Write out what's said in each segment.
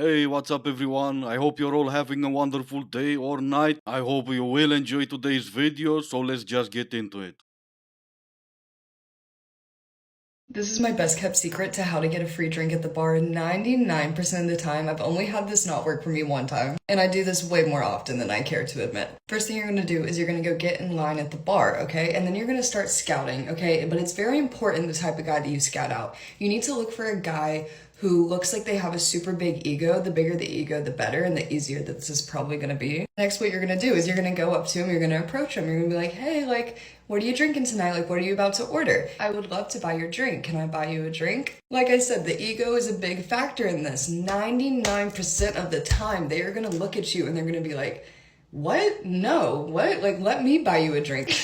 Hey, what's up everyone? I hope you're all having a wonderful day or night. I hope you will enjoy today's video, so let's just get into it. This is my best kept secret to how to get a free drink at the bar. 99% of the time, I've only had this not work for me one time, and I do this way more often than I care to admit. First thing you're gonna do is you're gonna go get in line at the bar, okay? And then you're gonna start scouting, okay? But it's very important the type of guy that you scout out. You need to look for a guy who looks like they have a super big ego. The bigger the ego, the better, and the easier that this is probably gonna be. Next, what you're gonna do is you're gonna go up to him, you're gonna approach him, you're gonna be like, hey, like, what are you drinking tonight? Like, what are you about to order? I would love to buy your drink. Can I buy you a drink? Like I said, the ego is a big factor in this. 99% of the time, they are gonna look at you and they're gonna be like, what? No, what? Like, let me buy you a drink.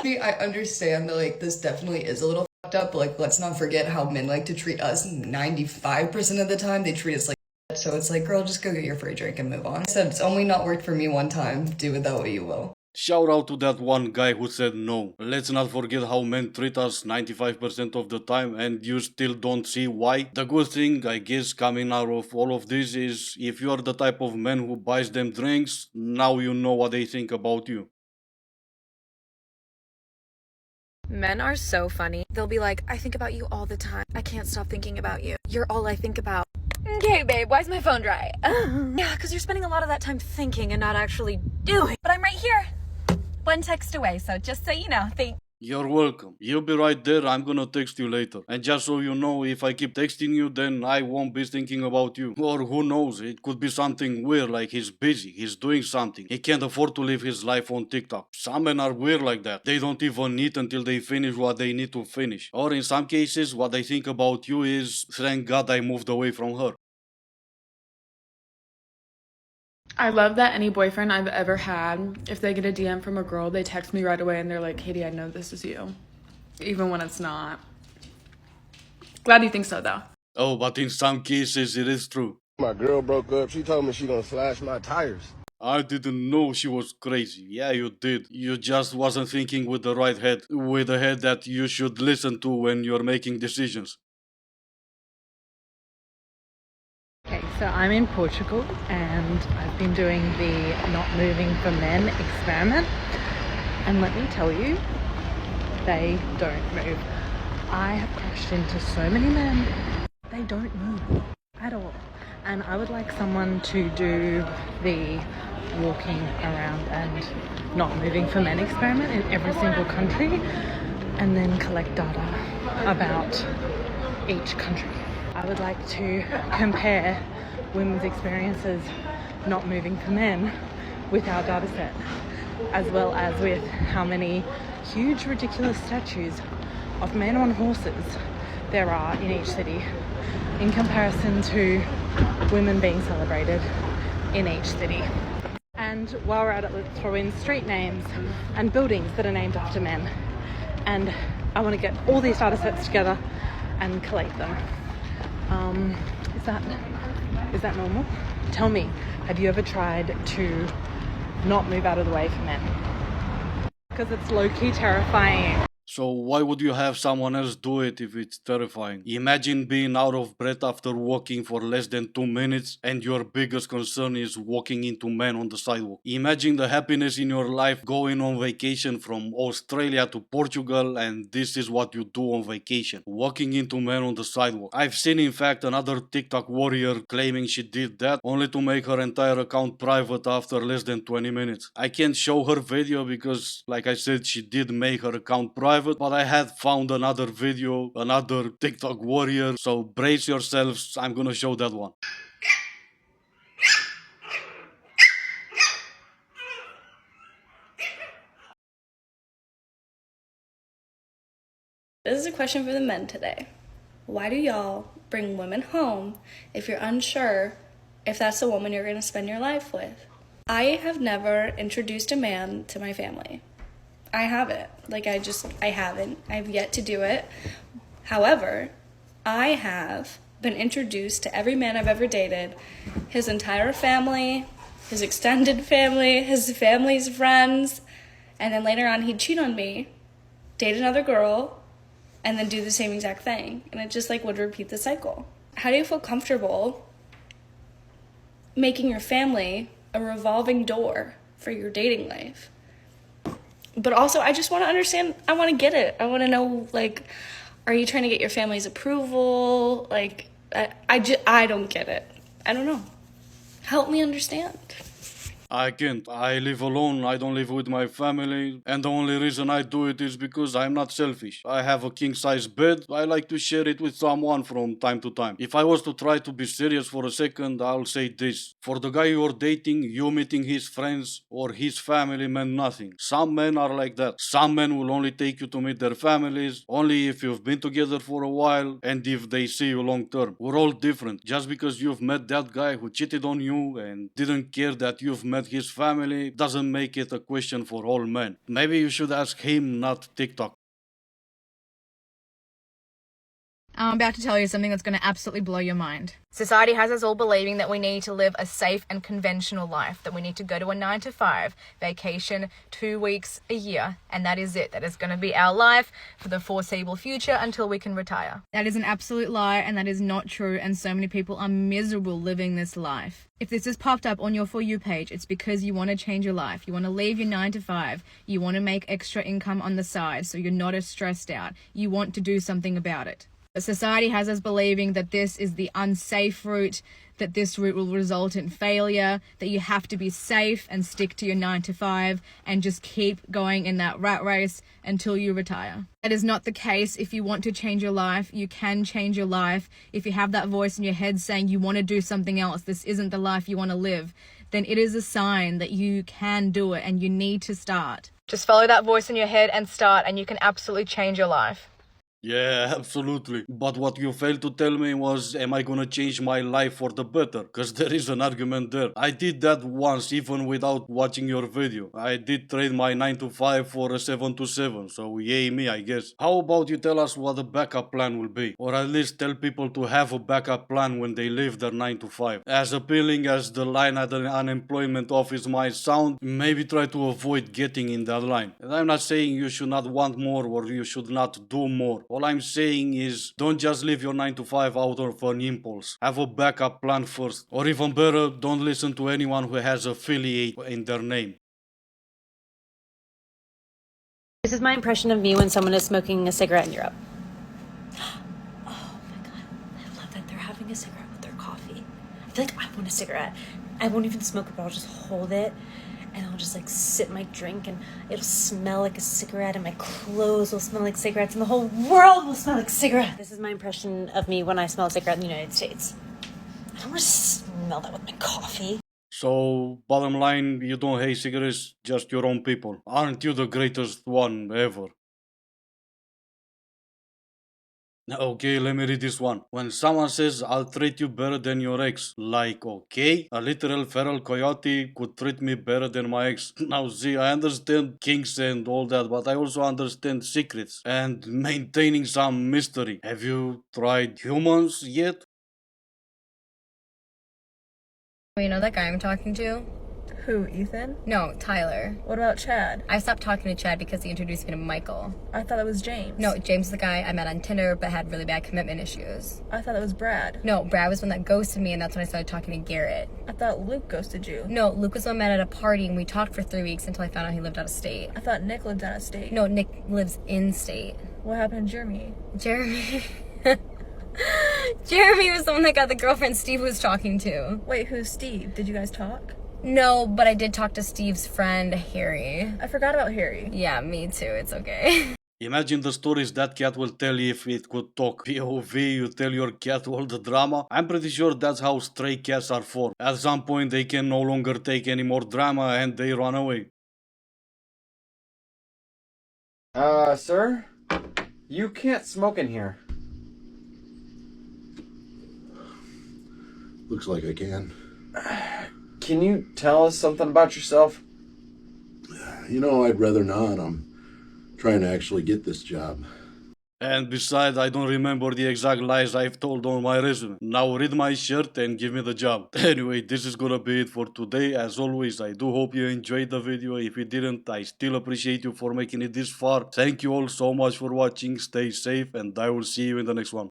I understand that, like, this definitely is a little fucked up, but, like, let's not forget how men like to treat us. 95% of the time, they treat us like shit. So it's like, girl, just go get your free drink and move on. I said, it's only not worked for me one time. Do with that what you will. Shout out to that one guy who said no. Let's not forget how men treat us 95% of the time and you still don't see why. The good thing, I guess, coming out of all of this is if you're the type of man who buys them drinks, now you know what they think about you. Men are so funny. They'll be like, I think about you all the time. I can't stop thinking about you. You're all I think about. Okay, babe, why's my phone dry? Yeah, because you're spending a lot of that time thinking and not actually doing. But I'm right here. One text away, so just so you know, You're welcome. You'll be right there. I'm gonna text you later. And just so you know, if I keep texting you, then I won't be thinking about you. Or who knows, it could be something weird, like he's busy, he's doing something. He can't afford to live his life on TikTok. Some men are weird like that. They don't even eat until they finish what they need to finish. Or in some cases, what they think about you is, thank God I moved away from her. I love that any boyfriend I've ever had, if they get a DM from a girl, they text me right away and they're like, Katie, I know this is you. Even when it's not. Glad you think so, though. Oh, but in some cases it is true. My girl broke up. She told me she gonna slash my tires. I didn't know she was crazy. Yeah, you did. You just wasn't thinking with the right head, with a head that you should listen to when you're making decisions. Okay, so I'm in Portugal and I've been doing the not moving for men experiment, and let me tell you, they don't move. I have crashed into so many men, they don't move at all. And I would like someone to do the walking around and not moving for men experiment in every single country and then collect data about each country. I would like to compare women's experiences not moving for men with our data set, as well as with how many huge ridiculous statues of men on horses there are in each city in comparison to women being celebrated in each city. And while we're at it, let's throw in street names and buildings that are named after men. And I want to get all these data sets together and collate them. Is that normal? Tell me, have you ever tried to not move out of the way for men? Because it's low-key terrifying. So why would you have someone else do it if it's terrifying? Imagine being out of breath after walking for less than 2 minutes and your biggest concern is walking into men on the sidewalk. Imagine the happiness in your life going on vacation from Australia to Portugal and this is what you do on vacation. Walking into men on the sidewalk. I've seen in fact another TikTok warrior claiming she did that only to make her entire account private after less than 20 minutes. I can't show her video because like I said she did make her account private, but I had found another video, another TikTok warrior, so brace yourselves, I'm gonna show that one. This is a question for the men today. Why do y'all bring women home if you're unsure if that's the woman you're going to spend your life with? I have never introduced a man to my family. I haven't. I haven't. I've yet to do it. However, I have been introduced to every man I've ever dated, his entire family, his extended family, his family's friends, and then later on he'd cheat on me, date another girl, and then do the same exact thing. And it just would repeat the cycle. How do you feel comfortable making your family a revolving door for your dating life. But also, I just want to understand, I want to get it. I want to know, like, are you trying to get your family's approval? Like, I don't get it. I don't know. Help me understand. I can't. I live alone. I don't live with my family. And the only reason I do it is because I'm not selfish. I have a king size bed. I like to share it with someone from time to time. If I was to try to be serious for a second, I'll say this. For the guy you're dating, you meeting his friends or his family meant nothing. Some men are like that. Some men will only take you to meet their families, only if you've been together for a while and if they see you long term. We're all different. Just because you've met that guy who cheated on you and didn't care that you've met his family doesn't make it a question for all men. Maybe you should ask him, not TikTok. I'm about to tell you something that's going to absolutely blow your mind. Society has us all believing that we need to live a safe and conventional life, that we need to go to a 9 to 5, vacation 2 weeks a year, and that is it. That is going to be our life for the foreseeable future until we can retire. That is an absolute lie, and that is not true, and so many people are miserable living this life. If this has popped up on your For You page, it's because you want to change your life. You want to leave your 9 to 5. You want to make extra income on the side so you're not as stressed out. You want to do something about it. But society has us believing that this is the unsafe route, that this route will result in failure, that you have to be safe and stick to your 9 to 5 and just keep going in that rat race until you retire. That is not the case. If you want to change your life, you can change your life. If you have that voice in your head saying you want to do something else, this isn't the life you want to live, then it is a sign that you can do it and you need to start. Just follow that voice in your head and start, and you can absolutely change your life. Yeah, absolutely. But what you failed to tell me was, am I gonna change my life for the better? Cause there is an argument there. I did that once, even without watching your video. I did trade my 9 to 5 for a 7 to 7, so yay me, I guess. How about you tell us what the backup plan will be? Or at least tell people to have a backup plan when they leave their 9 to 5. As appealing as the line at the unemployment office might sound, maybe try to avoid getting in that line. And I'm not saying you should not want more or you should not do more. All I'm saying is, don't just leave your 9 to 5 out of an impulse. Have a backup plan first. Or even better, don't listen to anyone who has affiliate in their name. This is my impression of me when someone is smoking a cigarette in Europe. Oh my god, I love that they're having a cigarette with their coffee. I feel like I want a cigarette. I won't even smoke it, but I'll just hold it and I'll just like sip my drink and it'll smell like a cigarette and my clothes will smell like cigarettes and the whole world will smell like cigarettes. This is my impression of me when I smell a cigarette in the United States. I don't want to smell that with my coffee. So, bottom line, you don't hate cigarettes, just your own people. Aren't you the greatest one ever? Okay, let me read this one. When someone says, I'll treat you better than your ex, like, okay, a literal feral coyote could treat me better than my ex. Now, see, I understand kinks and all that, but I also understand secrets and maintaining some mystery. Have you tried humans yet? You know that guy I'm talking to? Who, Ethan? No, Tyler. What about Chad? I stopped talking to Chad because he introduced me to Michael. I thought it was James. No, James is the guy I met on Tinder but had really bad commitment issues. I thought it was Brad. No, Brad was the one that ghosted me, and that's when I started talking to Garrett. I thought Luke ghosted you. No, Luke was the one I met at a party, and we talked for 3 weeks until I found out he lived out of state. I thought Nick lived out of state. No, Nick lives in state. What happened to Jeremy? Jeremy... Jeremy was the one that got the girlfriend Steve was talking to. Wait, who's Steve? Did you guys talk? No, but I did talk to Steve's friend, Harry. I forgot about Harry. Yeah, me too. It's okay. Imagine the stories that cat will tell you if it could talk. POV, you tell your cat all the drama. I'm pretty sure that's how stray cats are for. At some point they can no longer take any more drama and they run away. Sir? You can't smoke in here. Looks like I can. Can you tell us something about yourself? You know, I'd rather not. I'm trying to actually get this job. And besides, I don't remember the exact lies I've told on my resume. Now read my shirt and give me the job. Anyway, this is gonna be it for today. As always, I do hope you enjoyed the video. If you didn't, I still appreciate you for making it this far. Thank you all so much for watching. Stay safe and I will see you in the next one.